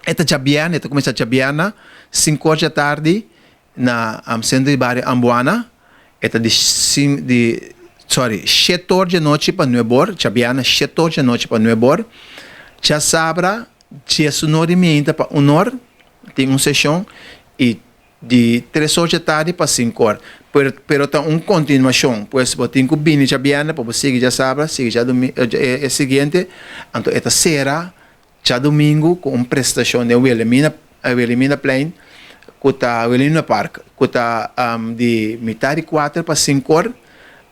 Esta Chabiana, esta começa Chabiana, 5 horas da tarde, na centro de bairro Ambuana. Esta sorry, 7 horas da noite para 9 horas, Chabiana, 7 horas da noite para 9 horas. Já sabra, dia sonorimento para 1 hora, tem uma sessão, e de 3 horas da tarde para 5 horas. Pero tem uma continuação, pois você tem que vir Chabiana, para você seguir já sabra, seguir já domingo, é seguinte, então esta será já domingo com uma prestação de Wilhelmina Plain, que está Wilhelmina Park, que está de metade de 4 para 5 horas.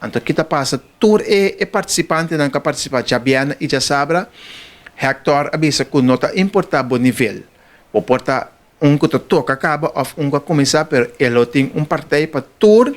Então aqui passa tour e participante não que participar Chabiana e já sabra, Hector avisa que não está importado o nível. O porta que toca acaba ou que começar, pero ele tem partido para tour.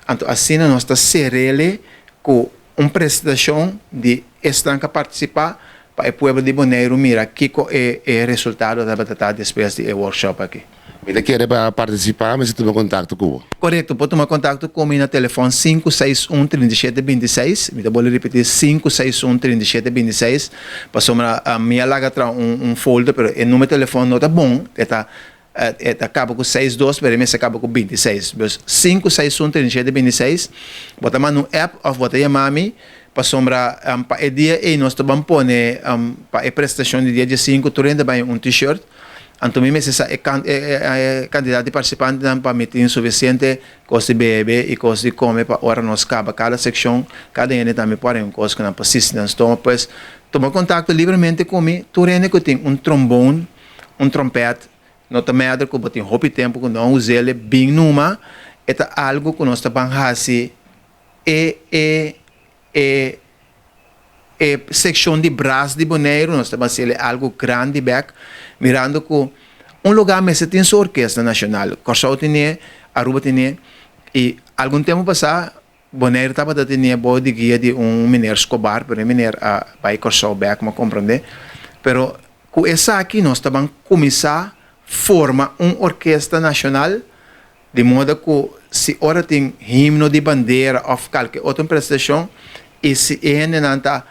Então assim nós está serele com uma prestação de estanca participar para o povo de Bonaire mira que é o resultado da batata depois do workshop aqui. Você quer participar, mas você toma contato com o? Correto, pode tomar contato comigo no telefone 561-3726. Me vou repetir 561-3726. Passou a minha laga um folder, mas o número de telefone não está bom. Acaba com 62, mas esse acaba com 26. 561-3726. Bota no app, ou bota chamar-me. Passou para o dia e nós estamos pondo para a prestação de dia de 5, tu ainda vai um t-shirt. Então, mesmo se é candidato de participante para meter suficiente coisa de beber e coisa de comer para hora nós acaba cada secção, cada ano também pode uma coisa que não precisa, toma pois toma contato livremente comigo. Tu ainda que tem um trombone, um trompete, não também é que tem roupa e tempo que não usa ele bem numa, é algo que nós estamos fazendo secção de braço de Bonaire, nós estamos fazendo algo grande back, mirando que lugar mais tem sua orquestra nacional, Corsau tinha, Aruba tinha, e algum tempo passado, Bonaire estava tendo boa de guia de mineiro Escobar, para mineiro vai Corsau back, mas compreender, pero com essa aqui nós estamos começar a formar uma orquestra nacional, de modo que se ora tem himno de bandeira ou qualquer outra prestação, e se não está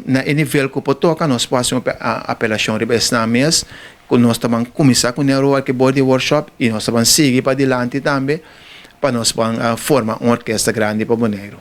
na nível que pode tocar, nós passamos a apelação de mês, que nós estamos começar com o Neuroarchibald Workshop e nós estamos seguir para adiante também, para nós formar uma orquestra grande para Bonaire.